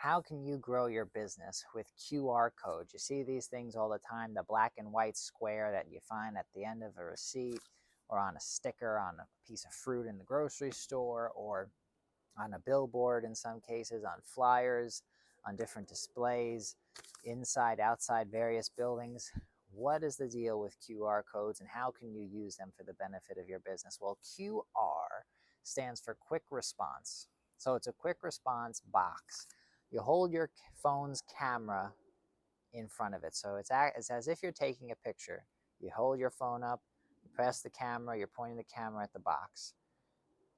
How can you grow your business with QR codes? You see these things all the time, the black and white square that you find at the end of a receipt or on a sticker on a piece of fruit in the grocery store or on a billboard in some cases, on flyers, on different displays, inside, outside various buildings. What is the deal with QR codes and how can you use them for the benefit of your business? Well, QR stands for quick response. So it's a quick response box. You hold your phone's camera in front of it. So it's as if you're taking a picture. You hold your phone up, you press the camera, you're pointing the camera at the box.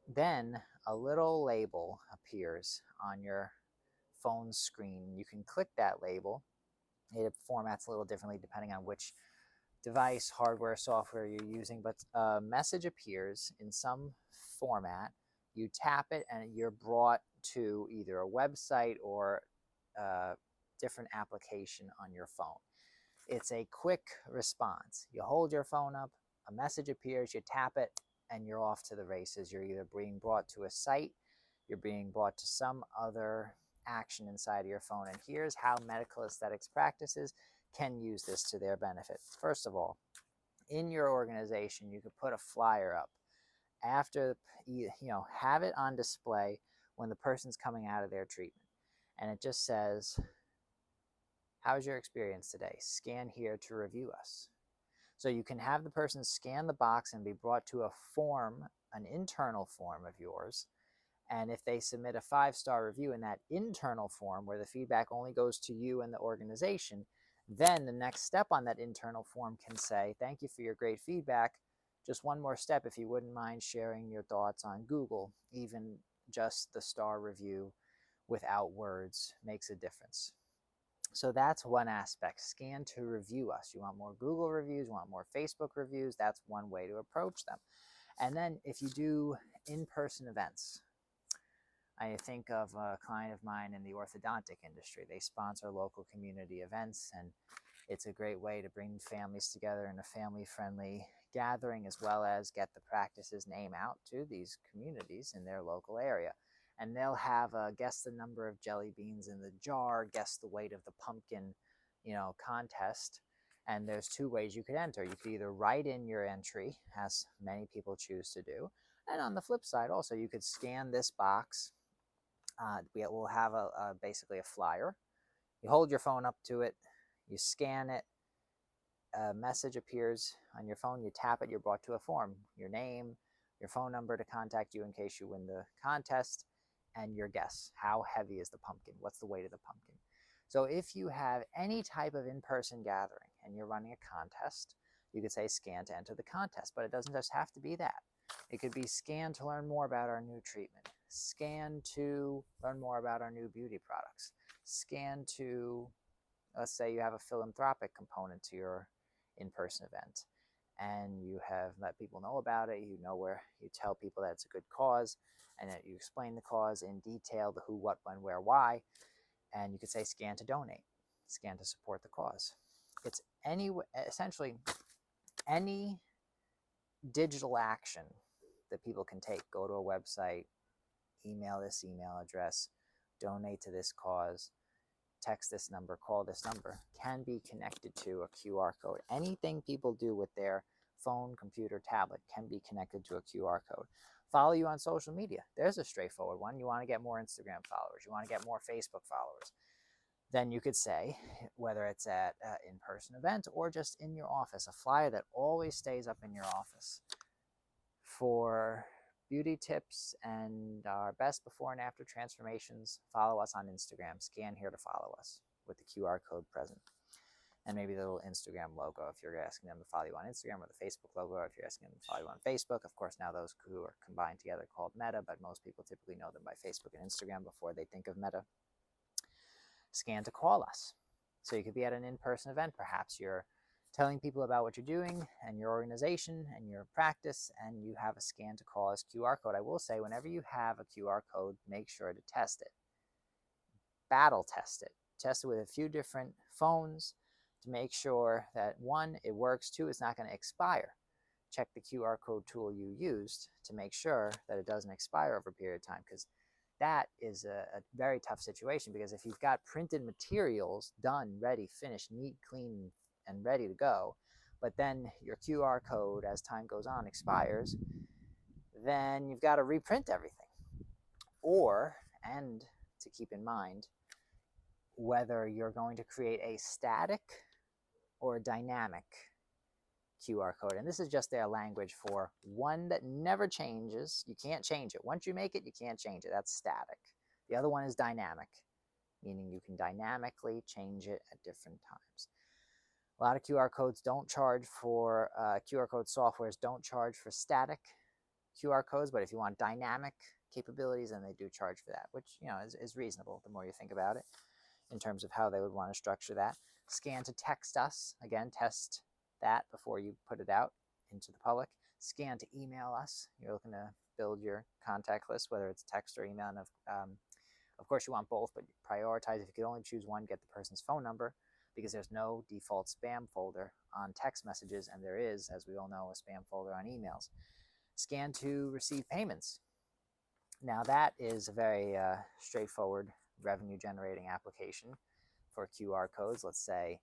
Then a little label appears on your phone screen. You can click that label. It formats a little differently depending on which device, hardware, software you're using, but a message appears in some format. You tap it and you're brought to either a website or a different application on your phone. It's a quick response. You hold your phone up, a message appears, you tap it, and you're off to the races. You're either being brought to a site, you're being brought to some other action inside of your phone. And here's how medical aesthetics practices can use this to their benefit. First of all, in your organization, you could put a flyer up after, have it on display when the person's coming out of their treatment. And it just says, how's your experience today? Scan here to review us. So you can have the person scan the box and be brought to a form, an internal form of yours. And if they submit a 5-star review in that internal form where the feedback only goes to you and the organization, then the next step on that internal form can say, thank you for your great feedback. Just one more step, if you wouldn't mind sharing your thoughts on Google. Even just the star review without words makes a difference. So that's one aspect. Scan to review us. You want more Google reviews, you want more Facebook reviews, that's one way to approach them. And then if you do in-person events, I think of a client of mine in the orthodontic industry. They sponsor local community events, and it's a great way to bring families together in a family-friendly gathering, as well as get the practice's name out to these communities in their local area. And they'll have a guess the number of jelly beans in the jar, guess the weight of the pumpkin, contest. And there's 2 ways you could enter. You could either write in your entry, as many people choose to do. And on the flip side, also, you could scan this box. We'll have basically a flyer. You hold your phone up to it, you scan it, a message appears on your phone, you tap it, you're brought to a form, your name, your phone number to contact you in case you win the contest, and your guess. How heavy is the pumpkin? What's the weight of the pumpkin? So if you have any type of in-person gathering and you're running a contest, you could say scan to enter the contest, but it doesn't just have to be that. It could be scan to learn more about our new treatment, scan to learn more about our new beauty products, scan to, let's say you have a philanthropic component to your in-person event and you have let people know about it, where you tell people that it's a good cause and that you explain the cause in detail, the who, what, when, where, why, and you could say scan to donate, scan to support the cause. It's essentially any digital action that people can take. Go to a website, email this email address, donate to this cause, text this number, call this number, can be connected to a QR code. Anything people do with their phone, computer, tablet can be connected to a QR code. Follow you on social media. There's a straightforward one. You want to get more Instagram followers. You want to get more Facebook followers. Then you could say, whether it's at an in-person event or just in your office, a flyer that always stays up in your office for beauty tips and our best before and after transformations. Follow us on Instagram. Scan here to follow us with the QR code present. And maybe the little Instagram logo if you're asking them to follow you on Instagram, or the Facebook logo if you're asking them to follow you on Facebook. Of course, now those two are combined together called Meta, but most people typically know them by Facebook and Instagram before they think of Meta. Scan to call us. So you could be at an in-person event. Perhaps you're telling people about what you're doing and your organization and your practice, and you have a scan to call as QR code. I will say, whenever you have a QR code, make sure to test it. Battle test it. Test it with a few different phones to make sure that 1, it works, 2, it's not going to expire. Check the QR code tool you used to make sure that it doesn't expire over a period of time, because that is a very tough situation, because if you've got printed materials done, ready, finished, neat, clean, and ready to go, but then your QR code as time goes on expires, then you've got to reprint everything. Or, and to keep in mind, whether you're going to create a static or a dynamic QR code. And this is just their language for one that never changes. You can't change it. Once you make it, you can't change it. That's static. The other one is dynamic, meaning you can dynamically change it at different times. A lot of QR codes don't charge for, QR code softwares don't charge for static QR codes, but if you want dynamic capabilities, then they do charge for that, which, you know, is reasonable the more you think about it in terms of how they would want to structure that. Scan to text us, again, test that before you put it out into the public. Scan to email us. You're looking to build your contact list, whether it's text or email. And of course, you want both, but prioritize. If you could only choose one, get the person's phone number, because there's no default spam folder on text messages, and there is, as we all know, a spam folder on emails. Scan to receive payments. Now that is a very straightforward revenue generating application for QR codes. Let's say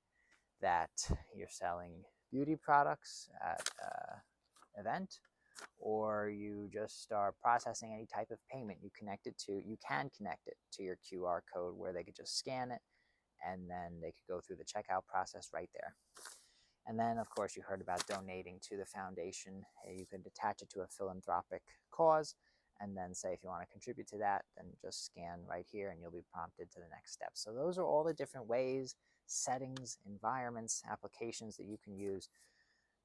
that you're selling beauty products at an event, or you just are processing any type of payment. You can connect it to your QR code, where they could just scan it and then they could go through the checkout process right there. And then, of course, you heard about donating to the foundation. You could attach it to a philanthropic cause, and then say if you want to contribute to that, then just scan right here and you'll be prompted to the next step. So those are all the different ways, settings, environments, applications that you can use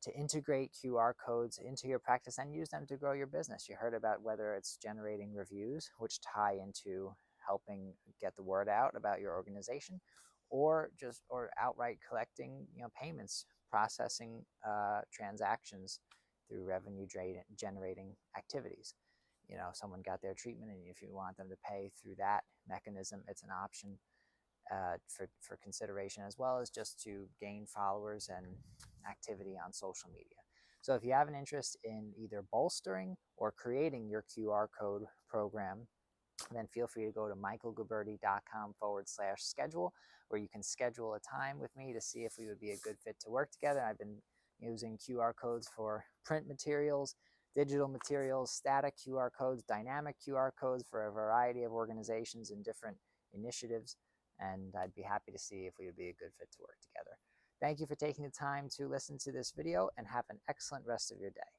to integrate QR codes into your practice and use them to grow your business. You heard about whether it's generating reviews, which tie into helping get the word out about your organization, or outright collecting, you know, payments, processing transactions through revenue generating activities. You know, someone got their treatment, and if you want them to pay through that mechanism, it's an option for consideration, as well as just to gain followers and activity on social media. So if you have an interest in either bolstering or creating your QR code program, then feel free to go to michaelguberti.com/schedule, where you can schedule a time with me to see if we would be a good fit to work together. I've been using QR codes for print materials, digital materials, static QR codes, dynamic QR codes for a variety of organizations and different initiatives, and I'd be happy to see if we would be a good fit to work together. Thank you for taking the time to listen to this video, and have an excellent rest of your day.